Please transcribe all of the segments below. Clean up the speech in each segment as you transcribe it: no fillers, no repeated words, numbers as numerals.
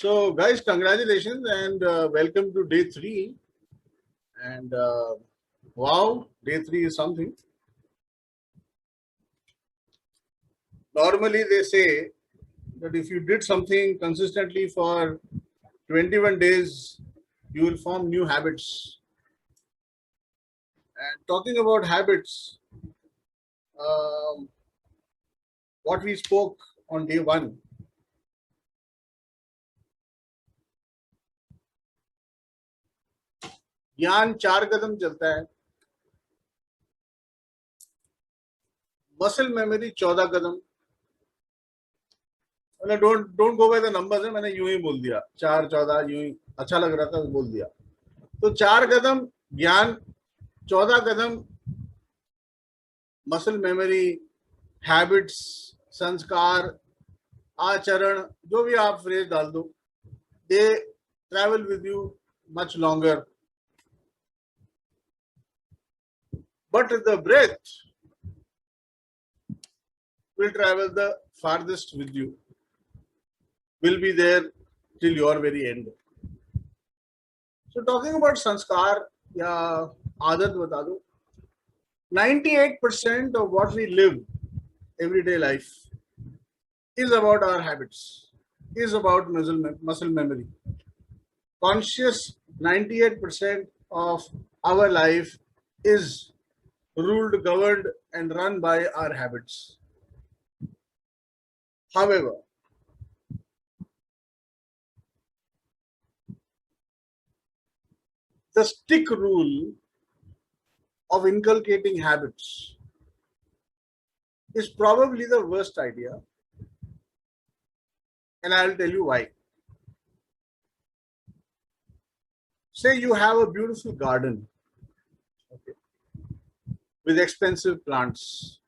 So, guys, congratulations and welcome to day 3. And wow, day 3 is something. Normally, they say that if you did something consistently for 21 days, you will form new habits. And talking about habits, what we spoke on day 1. ज्ञान 4 कदम चलता है, muscle memory 14 Kadam. Don't go by the numbers है, मैंने यूं ही बोल दिया 4 14 यूं ही अच्छा लग रहा था बोल दिया. तो 4 कदम ज्ञान, 14 कदम मसल मेमोरी, हैबिट्स, संस्कार, आचरण, जो भी आप फ्रेज डाल दो, दे travel with you much longer. But the breath will travel the farthest with you, will be there till your very end. So talking about sanskar या आदत बता दो, 98% of what we live everyday life is about our habits, is about muscle memory. Conscious 98% of our life is ruled, governed, and run by our habits. However, the stick rule of inculcating habits is probably the worst idea, and I'll tell you why. Say you have a beautiful garden, okay, with expensive plants,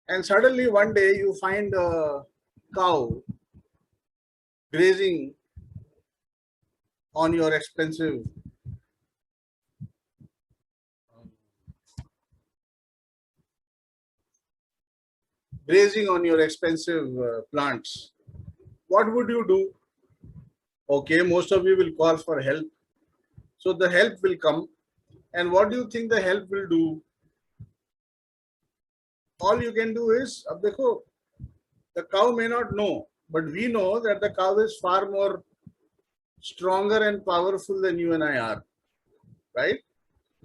and suddenly one day you find a cow grazing on your expensive plants. What would you do? Okay, most of you will call for help. So the help will come, and what do you think the help will do? All you can do is, ab dekho, the cow may not know, but we know that the cow is far more stronger and powerful than you and I are, right?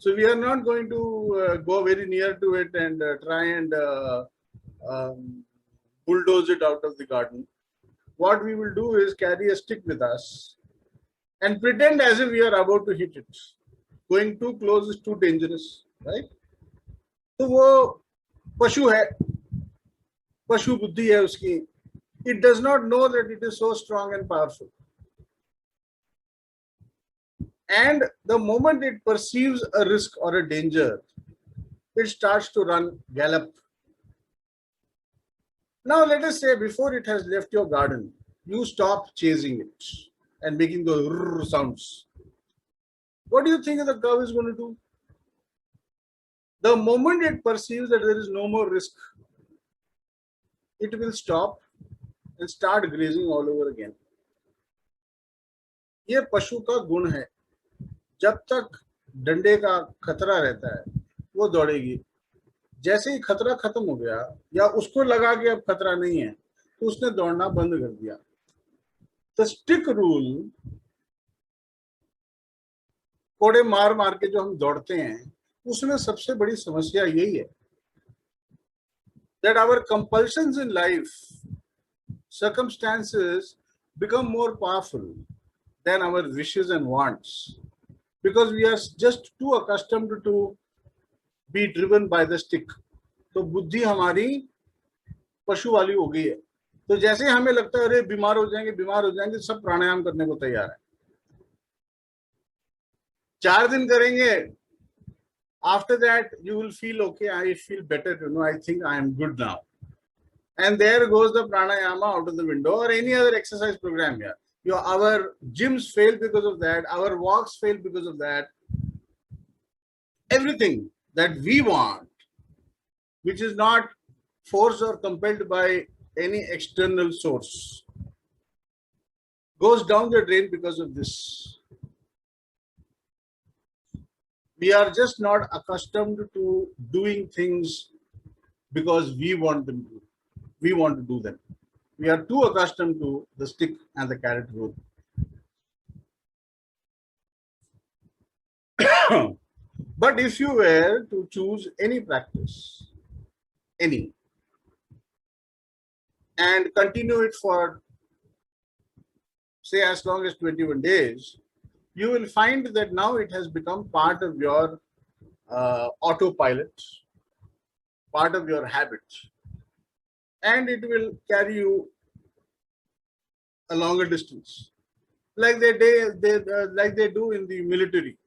So we are not going to go very near to it and try and bulldoze it out of the garden. What we will do is carry a stick with us and pretend as if we are about to hit it. Going too close is too dangerous, right? तो वो पशु है, पशु बुद्धि है उसकी. It does not know that it is so strong and powerful. And the moment it perceives a risk or a danger, it starts to run, gallop. Now let us say before it has left your garden, you stop chasing it and making those sounds. What do you think the cow is going to do? The moment it perceives that there is no more risk, it will stop and start grazing all over again. ये पशु का गुण है. जब तक डंडे का खतरा रहता है वो दौड़ेगी. जैसे ही खतरा खत्म हो गया या उसको लगा कि अब खतरा नहीं है तो उसने दौड़ना बंद कर दिया. The stick rule, कोड़े मार मार के जो हम दौड़ते हैं, उसमें सबसे बड़ी समस्या यही है that our compulsions in life, circumstances become more powerful than our wishes and wants, because we are just too accustomed to be driven by the stick. तो बुद्धि हमारी पशु वाली हो गई है. तो जैसे हमें लगता है अरे बीमार हो जाएंगे, सब प्राणायाम करने को तैयार है. 4 दिन करेंगे, after that you will feel okay, I feel better, I think I am good now, and there goes the pranayama out of the window, or any other exercise program here. Our gyms fail because of that, our walks fail because of that. Everything that we want, which is not forced or compelled by any external source, goes down the drain because of this. We are just not accustomed to doing things because we want to do them. We are too accustomed to the stick and the carrot rule. But if you were to choose any practice, any, and continue it for, say, as long as 21 days, you will find that now it has become part of your autopilot, part of your habit, and it will carry you a longer distance, like like they do in the military,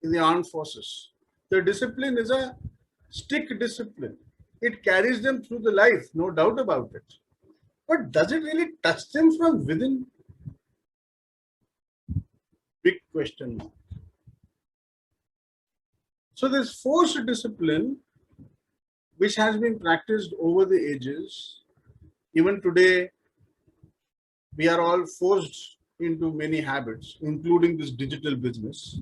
in the armed forces. The discipline is a stick discipline. It carries them through the life, no doubt about it. But does it really touch them from within? Big question mark. So this forced discipline, which has been practiced over the ages, even today, we are all forced into many habits, including this digital business.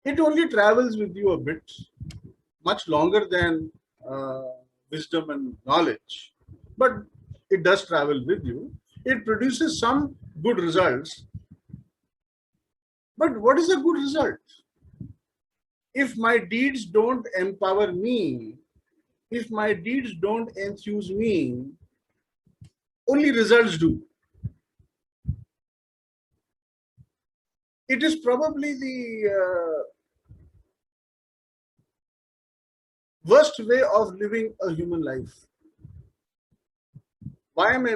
It only travels with you a bit, much longer than uh, wisdom and knowledge, but it does travel with you. It produces some good results. But what is a good result? If my deeds don't empower me, if my deeds don't enthuse me, only results do. It is probably the worst way of living a human life. Why I am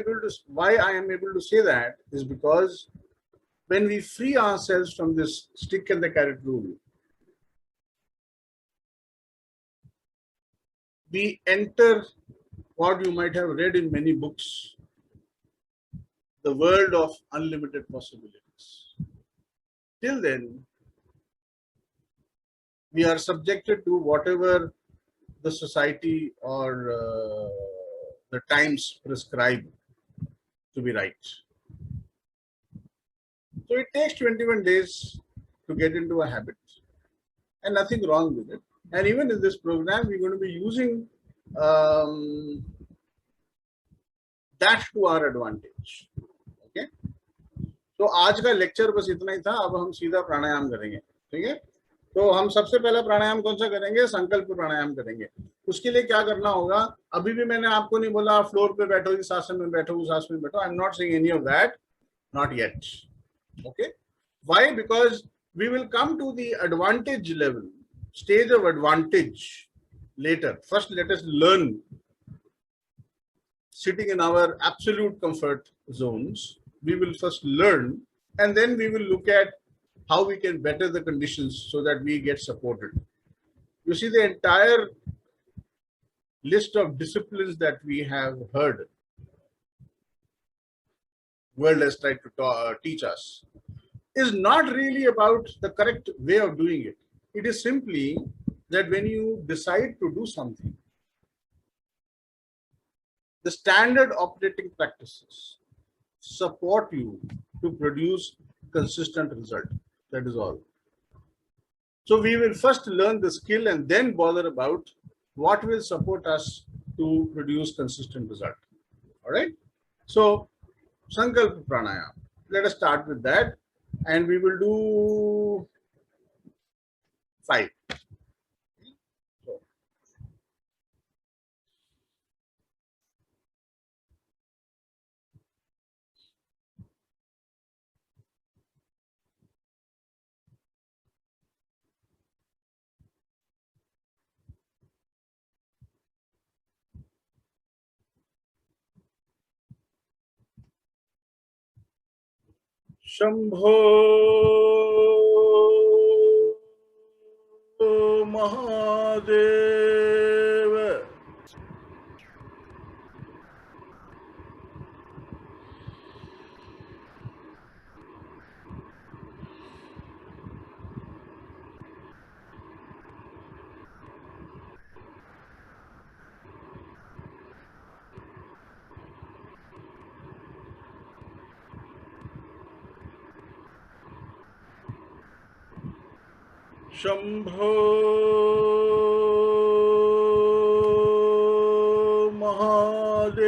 able to say that is because when we free ourselves from this stick and the carrot rule, we enter what you might have read in many books, the world of unlimited possibilities. Till then, we are subjected to whatever the society or the times prescribe to be right. So it takes 21 days to get into a habit, and nothing wrong with it. And even in this program, we're going to be using um, that to our advantage. Okay. तो आज का lecture बस इतना ही था. अब हम सीधा प्राणायाम करेंगे. ठीक है. तो हम सबसे पहला प्राणायाम कौन सा करेंगे? संकल्प प्राणायाम करेंगे. उसके लिए क्या करना होगा? अभी भी मैंने आपको नहीं बोला फ्लोर पे बैठो, इस आसन में बैठो, उस आसन में बैठो. I am not saying any of that, not yet. Okay. Why? Because we will come to the advantage level, stage of advantage later. First, let us learn sitting in our absolute comfort zones. We will first learn, and then we will look at how we can better the conditions so that we get supported. You see, the entire list of disciplines that we have heard, world has tried to teach us, is not really about the correct way of doing it. It is simply that when you decide to do something, the standard operating practices support you to produce consistent result. That is all. So we will first learn the skill and then bother about what will support us to produce consistent result. All right. So Sankalpa Pranayam. Let us start with that, and we will do 5. So, Shambho Mahadev. Shambho Mahadeva.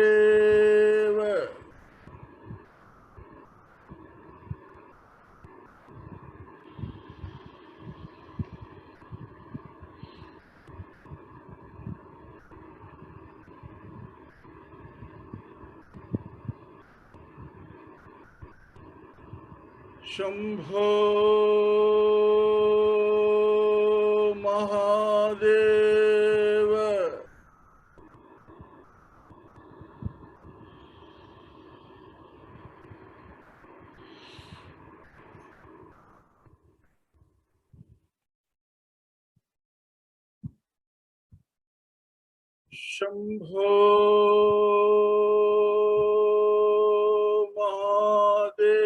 Shambho Mahadeva. Shambho Mahadeva.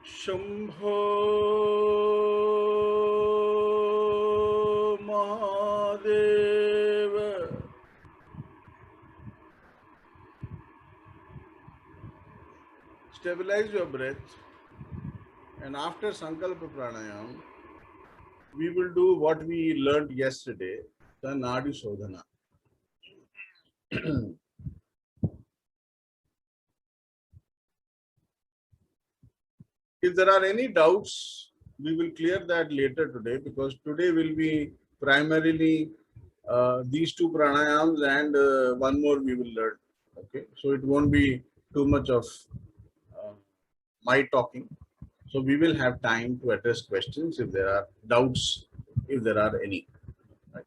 Shambho Mahadeva. Stabilize your breath, and after Sankalpa Pranayam, we will do what we learned yesterday, the Nadi Shodhana. If there are any doubts, we will clear that later today, because today will be primarily these two pranayams and one more we will learn. Okay, so it won't be too much of my talking. So we will have time to address questions if there are doubts, if there are any. Right.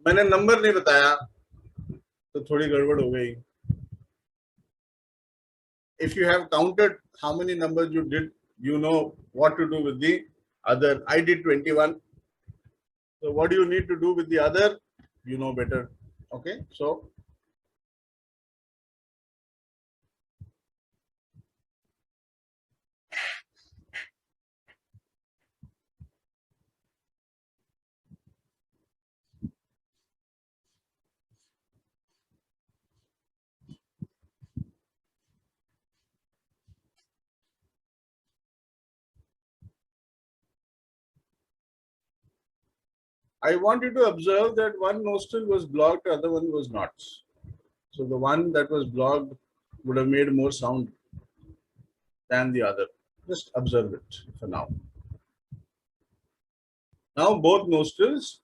मैंने number नहीं बताया तो थोड़ी गड़बड़ हो गई. If you have counted how many numbers you did, you know what to do with the other. I did 21. So what do you need to do with the other? You know better. Okay. So I want you to observe that one nostril was blocked, the other one was not. So the one that was blocked would have made more sound than the other. Just observe it for now. Now both nostrils,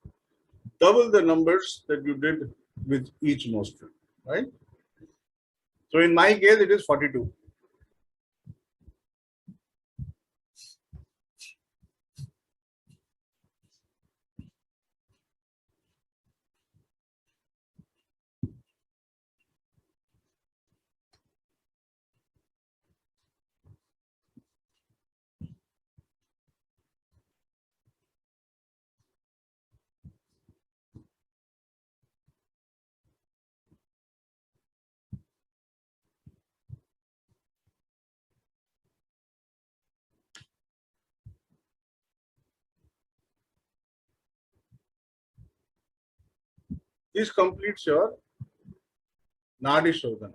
double the numbers that you did with each nostril, right? So in my case, it is 42. This completes your Nadi Shodhana.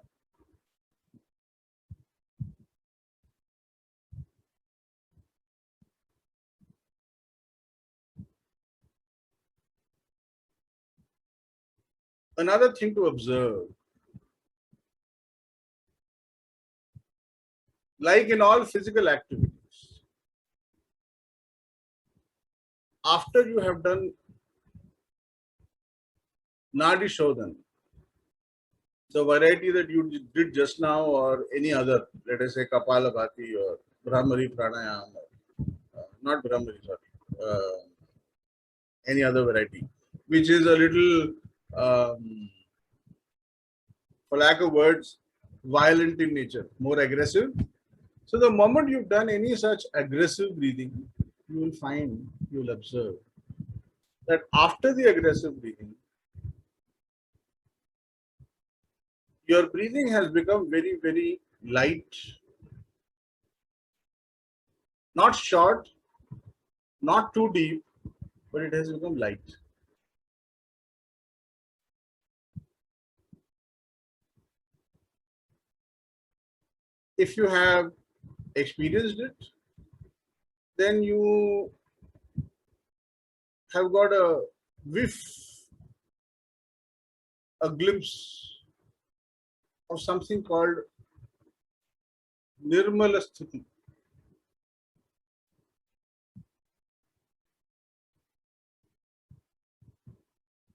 Another thing to observe, like in all physical activities, after you have done Nadi Shodhana, the variety that you did just now or any other, let us say Kapalabhati or Brahmari Pranayam, not Brahmari, sorry, any other variety, which is a little um, for lack of words, violent in nature, more aggressive. So the moment you've done any such aggressive breathing, you will find, you will observe that after the aggressive breathing, your breathing has become very, very light, not short, not too deep, but it has become light. If you have experienced it, then you have got a whiff, a glimpse of something called Nirmala Sthiti.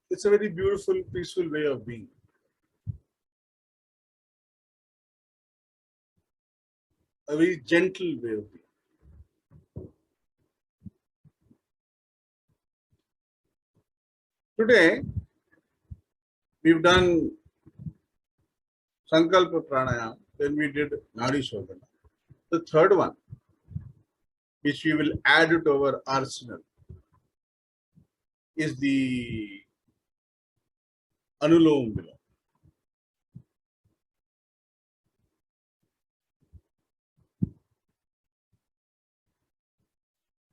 It's a very beautiful, peaceful way of being. A very gentle way of being. Today, we've done Sankalpa Pranayam, then we did Nadi Shodhana. The third one, which we will add to our arsenal, is the Anulom Vilom.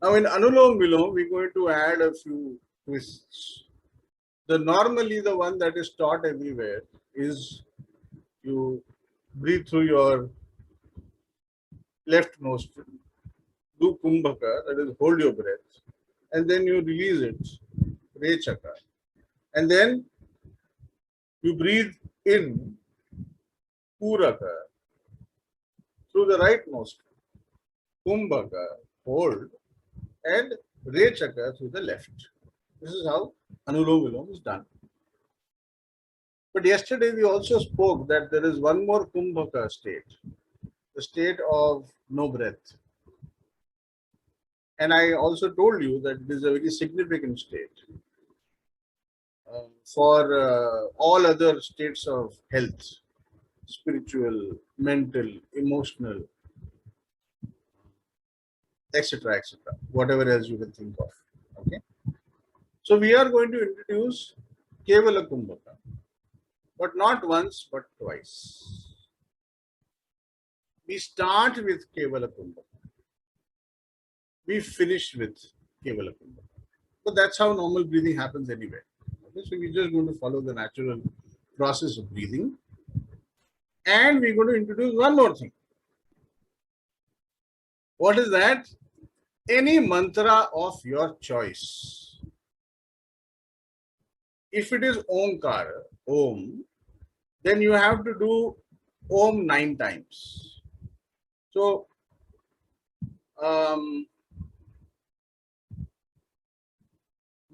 Now in Anulom Vilom, we're going to add a few twists. Normally the one that is taught everywhere is you breathe through your left nostril, do Kumbhaka, that is hold your breath, and then you release it, Rechaka. And then you breathe in Puraka through the right nostril, Kumbhaka, hold, and Rechaka through the left. This is how Anulom Vilom is done. But yesterday we also spoke that there is one more Kumbhaka state, the state of no breath. And I also told you that it is a very significant state for all other states of health, spiritual, mental, emotional, etc., etc., whatever else you can think of. Okay. So we are going to introduce Kevala Kumbhaka, but not once, but twice. We start with Kevala Kumbhaka. We finish with Kevala Kumbhaka. So that's how normal breathing happens anyway. Okay, so we're just going to follow the natural process of breathing. And we're going to introduce one more thing. What is that? Any mantra of your choice. If it is Omkara, Om, then you have to do Om 9 times. So,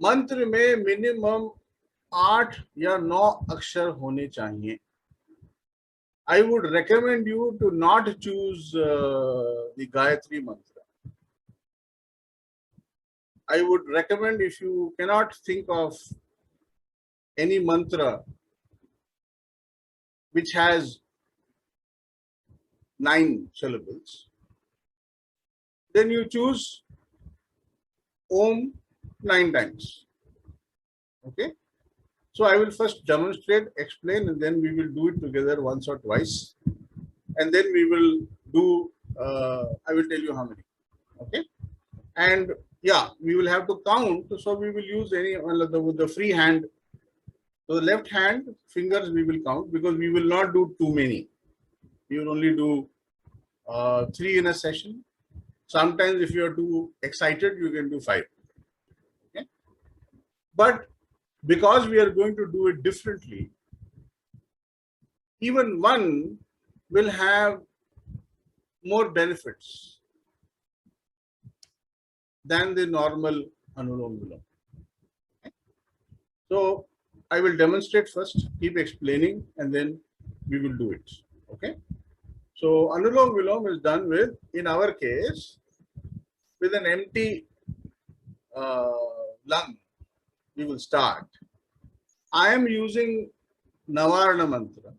मंत्र में minimum 8 या 9 अक्षर होने चाहिए. I would recommend you to not choose the Gayatri mantra. I would recommend, if you cannot think of any mantra which has 9 syllables, then you choose Om 9 times. Okay. So I will first demonstrate, explain, and then we will do it together once or twice. And then we will do, I will tell you how many. Okay. And yeah, we will have to count. So we will use any with the free hand. So the left hand fingers we will count, because we will not do too many. We will only do 3 in a session. Sometimes if you are too excited, you can do 5. Okay. But because we are going to do it differently, even one will have more benefits than the normal Anulom Vilom. Okay. So I will demonstrate first, keep explaining, and then we will do it. Okay. So Anulom Vilom is done with, in our case, with an empty lung. We will start. I am using Navarna mantra,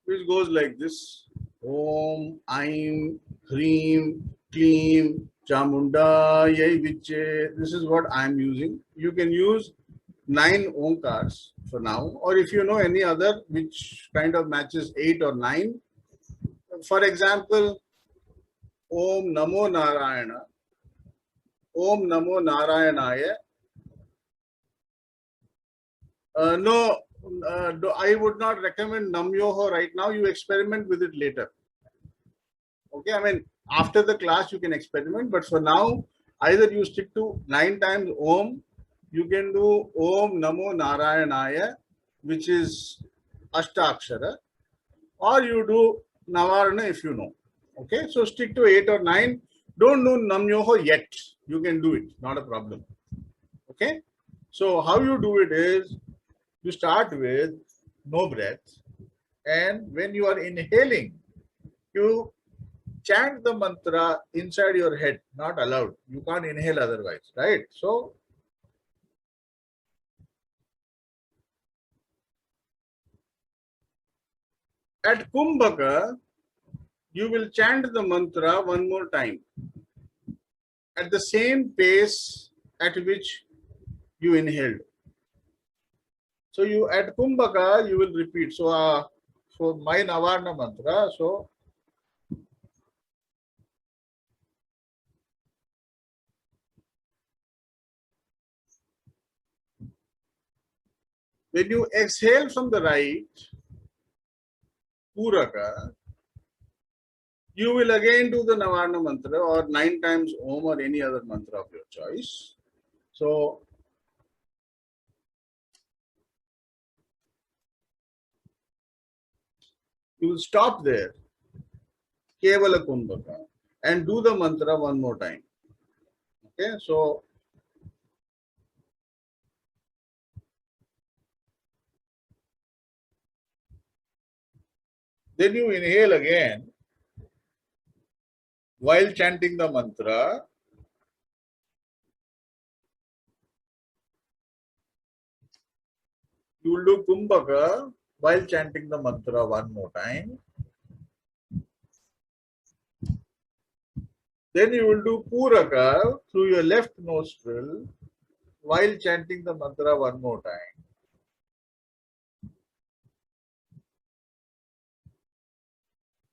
which goes like this. Om, Aim, Hreem, Kleem, Chamunda, Yai Viche. This is what I am using. You can use 9 Omkars for now, or if you know any other which kind of matches 8 or 9. For example, Om Namo Narayana, Om Namo Narayanaya. No, I would not recommend Nam Yoho right now. You experiment with it later. Okay, I mean, after the class you can experiment, but for now, either you stick to 9 times Om. You can do Om Namo Narayanaya, which is Ashtakshara, or you do Navarana if you know. Okay, so stick to 8 or 9. Don't do Nam Yoho yet. You can do it, not a problem. Okay, so how you do it is you start with no breath, and when you are inhaling, you chant the mantra inside your head, not aloud. You can't inhale otherwise, right? So, at Kumbhaka, you will chant the mantra one more time at the same pace at which you inhaled. So you at Kumbhaka you will repeat. So my Navarna mantra. So when you exhale from the right, Puraka, you will again do the Navarna mantra or 9 times Om or any other mantra of your choice. So you will stop there, Kevala Kumbhaka, and do the mantra one more time. Okay, so then you inhale again while chanting the mantra. You will do Kumbhaka while chanting the mantra one more time. Then you will do Puraka through your left nostril while chanting the mantra one more time.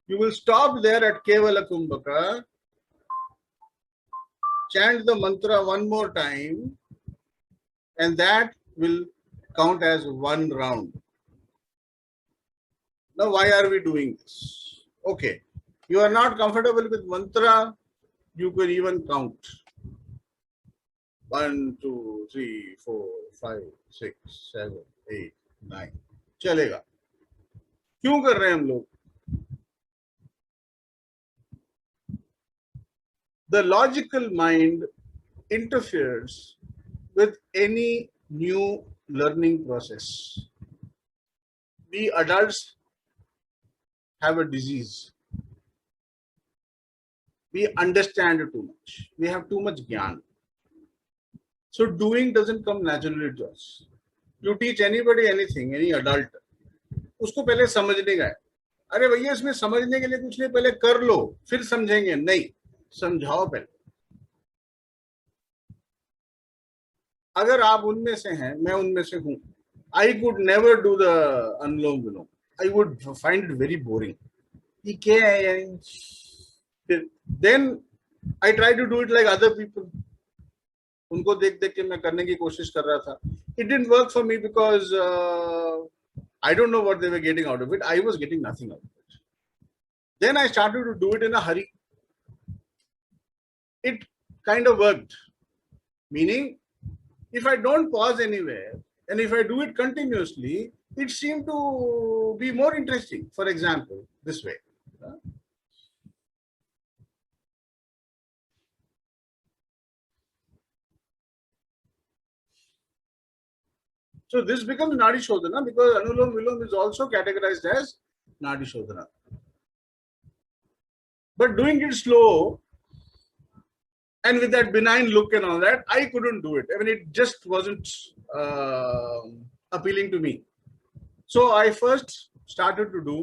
You will stop there at Kevala Kumbhaka, chant the mantra one more time, and that will count as one round. Now, why are we doing this? Okay, you are not comfortable with mantra, you can even count. 1, 2, 3, 4, 5, 6, 7, 8, 9. चलेगा. क्यों कर रहे हैं हम लोग? The logical mind interferes with any new learning process. We adults have a disease. We understand too much. We have too much gyan. So doing doesn't come naturally to us. You teach anybody anything, any adult, उसको पहले समझने का है. अरे भैया इसमें समझने के लिए कुछ नहीं, पहले कर लो फिर समझेंगे. नहीं, समझाओ पहले. अगर आप उनमें से हैं, मैं उनमें से हूं, I could never do the Anulom Vilom. I would find it very boring. ये क्या है यार? Then I try to do it like other people. उनको देख देख के मैं करने की कोशिश कर रहा था. It didn't work for me because I don't know what they were getting out of it. I was getting nothing out of it. Then I started to do it in a hurry. It kind of worked. Meaning, if I don't pause anywhere, and if I do it continuously, it seemed to be more interesting. For example, this way. So this becomes Nadi Shodhana because Anulom Vilom is also categorized as Nadi Shodhana. But doing it slow and with that benign look and all that, I couldn't do it. I mean, it just wasn't appealing to me. So I first started to do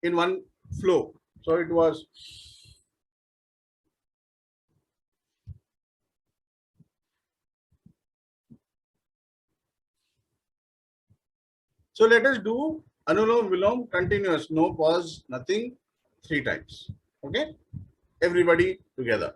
in one flow. So it was, so let us do Anulom Vilom continuous, no pause, nothing, 3 times. Okay, everybody together.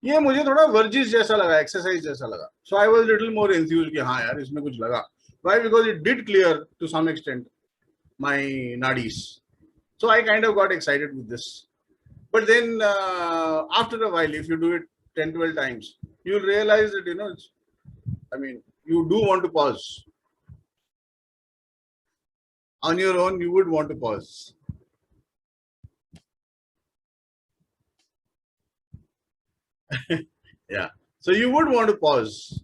ये मुझे थोड़ा वर्जिश जैसा लगा, exercise जैसा लगा. सो I was little more एंथ्यूज्ड कि हाँ यार इसमें कुछ लगा. Why? Because it did clear to some extent my nadis. So I kind of got excited with this. But then after a while, if you do it 10, 12 times, you'll realize that, I mean, you do want to pause. On your own, you would want to pause. Yeah. So you would want to pause.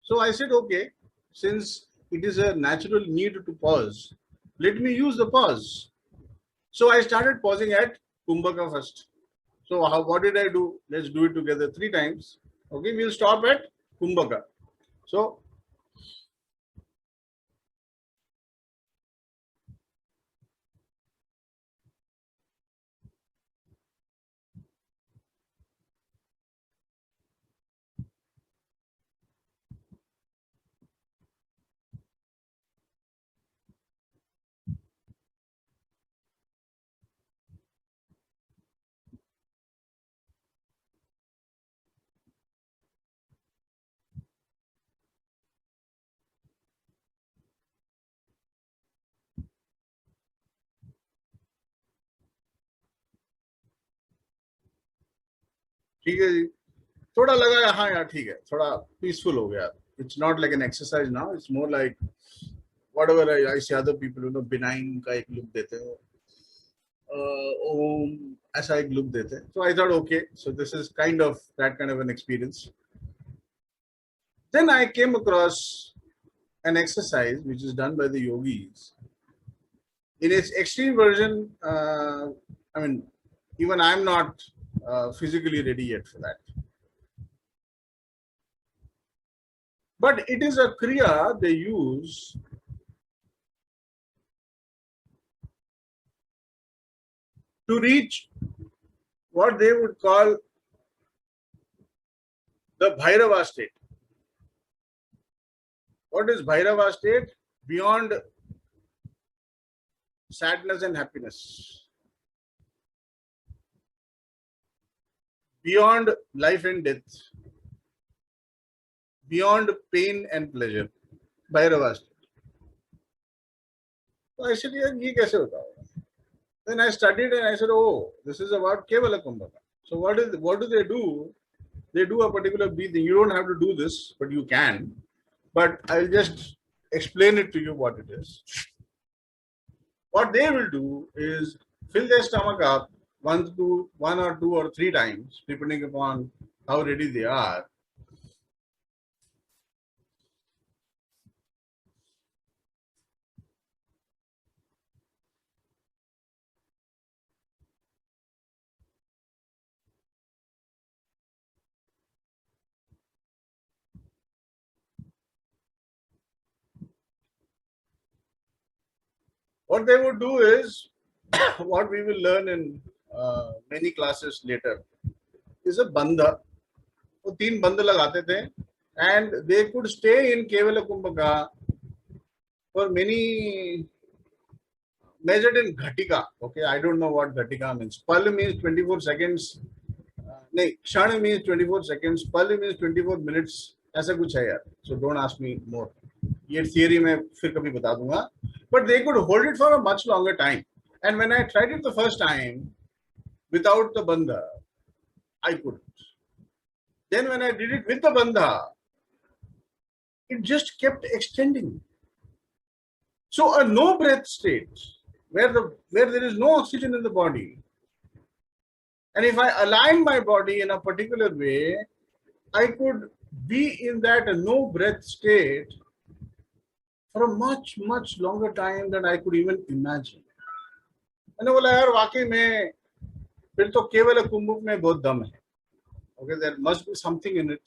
So I said, okay, since it is a natural need to pause, let me use the pause. So I started pausing at Kumbhaka first. So what did I do? Let's do it together 3 times. Okay, we'll stop at Kumbhaka. So ठीक है जी. थोड़ा लगा हाँ यार ठीक है, थोड़ा peaceful हो गया. It's not like an exercise now. It's more like whatever I see other people, benign का एक look देते हैं, ओम ऐसा एक look देते हैं. So I thought, okay, so this is kind of that kind of an experience. Then I came across an exercise which is done by the yogis. In its extreme version, I mean, even I'm not physically ready yet for that. But it is a kriya they use to reach what they would call the Bhairava state. What is Bhairava state? Beyond sadness and happiness, beyond life and death, beyond pain and pleasure. Bhairava state. So I said, yeah, ye kaise hota hoga? Then I studied and I said, oh, this is about Kevala Kumbhaka. So what do they do? They do a particular breathing. You don't have to do this, but you can. But I'll just explain it to you what it is. What they will do is fill their stomach up one or two or 3 times, depending upon how ready they are. What they would do is what we will learn in many classes later is a bandha. वो 3 बंद लगाते थे and they could stay in Kevala Kumbhaka for many, measured in Ghatika. Okay, I don't know what Ghatika means. Pal means 24 seconds. नहीं, क्षण means 24 seconds. Pal means 24 minutes. ऐसा कुछ है यार. So don't ask me more. ये theory मैं फिर कभी बता दूंगा. But they could hold it for a much longer time. And when I tried it the first time without the bandha, I couldn't. Then when I did it with the bandha, it just kept extending. So a no breath state where there is no oxygen in the body, and if I align my body in a particular way, I could be in that no breath state for a much longer time than I could even imagine. मैंने बोला यार वाकई में फिर तो केवल कुंभ में बहुत दम है. Okay, there must be something in it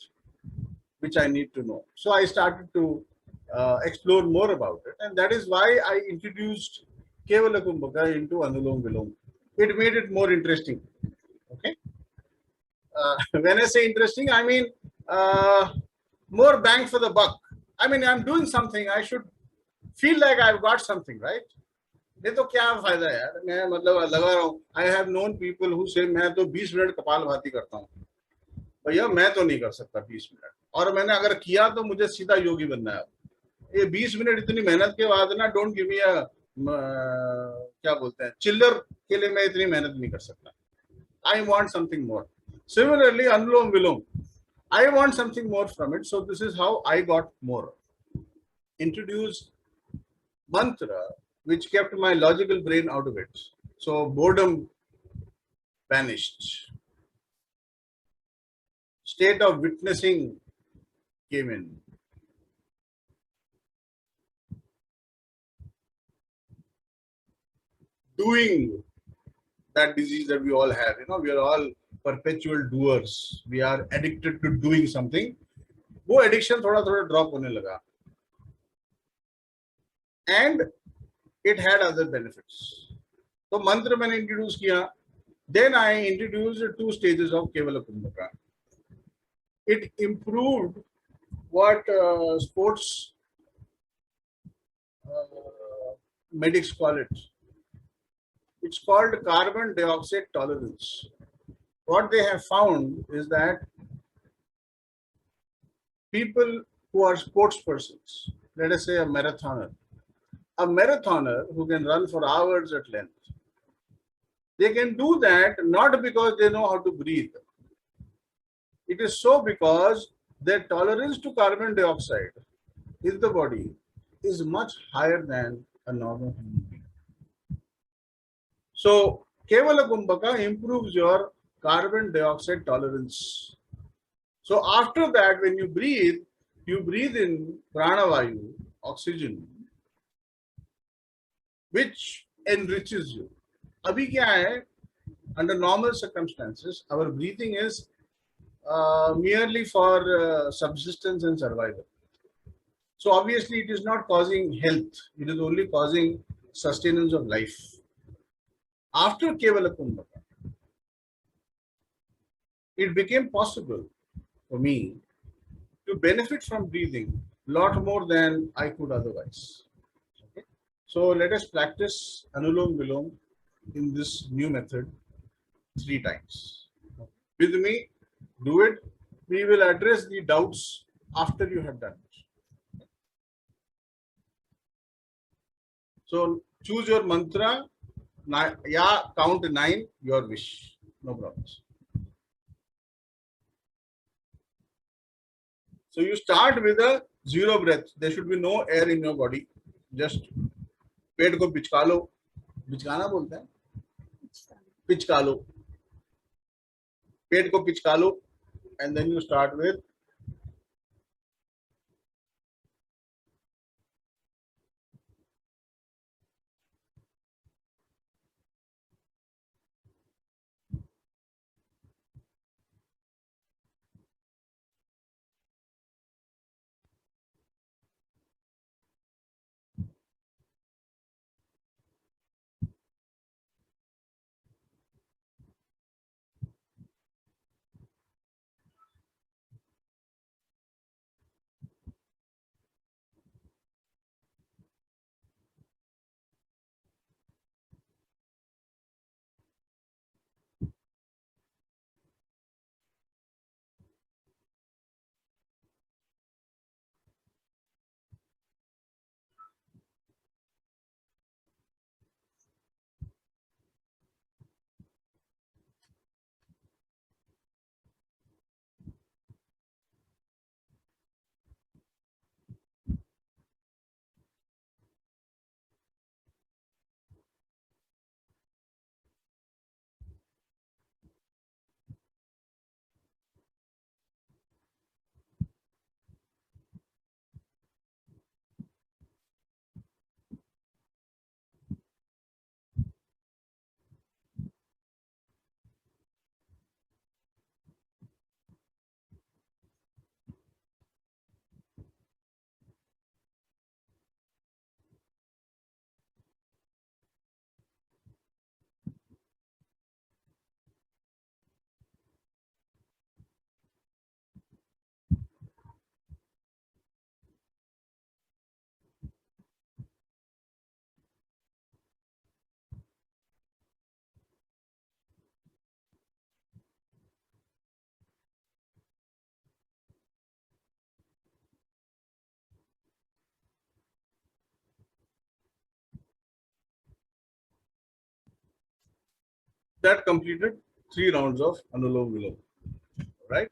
which I need to know. So I started to explore more about it, and that is why I introduced Kevala Kumbhaka into Anulom Vilom. It made it more interesting. Okay, when I say interesting, I mean more bang for the buck. I mean, I'm doing something. I should feel like I've got something, right? नहीं तो क्या फायदा यार. मैं मतलब लगा रहा हूँ. I have known people who say मैं तो 20 मिनट कपालभाति करता हूँ. भैया मैं तो नहीं कर सकता 20 मिनट, और मैंने अगर किया तो मुझे सीधा योगी बनना है. ये 20 मिनट इतनी मेहनत के बाद ना, डोंट गिव मी अ क्या बोलते हैं, चिल्लर के लिए मैं इतनी मेहनत नहीं कर सकता. I want something more. Similarly anulom vilom, I want something more from it. So this is how I got more. Introduce mantra which kept my logical brain out of it. So boredom vanished. State of witnessing came in. Doing, that disease that we all have, we are all perpetual doers. We are addicted to doing something. वो addiction थोड़ा थोड़ा drop होने लगा. And it had other benefits. तो मंत्र मैंने introduce किया. Then I introduced 2 stages of Kevala Kumbhaka. It improved what sports medics call it. It's called carbon dioxide tolerance. What they have found is that people who are sports persons, let us say a marathoner who can run for hours at length, they can do that not because they know how to breathe. It is so because their tolerance to carbon dioxide in the body is much higher than a normal human being. So, Kevala Kumbhaka improves your carbon dioxide tolerance. So, after that, when you breathe in pranavayu, oxygen, which enriches you. Abhi kya hai? Under normal circumstances, our breathing is merely for subsistence and survival. So obviously it is not causing health, it is only causing sustenance of life. After Kevala Kumbhaka, it became possible for me to benefit from breathing a lot more than I could otherwise. Okay? So let us practice Anulom Vilom in this new method 3 times. With me, do it. We will address the doubts after you have done it. So choose your mantra. Yeah, count 9, your wish. No problems. So you start with a 0 breath. There should be no air in your body. Just पेट को पिचका लो. पिचकाना बोलते हैं. पिचका लो. पेट को पिचका लो. And then you start with that completed 3 rounds of Anulom Vilom. Right?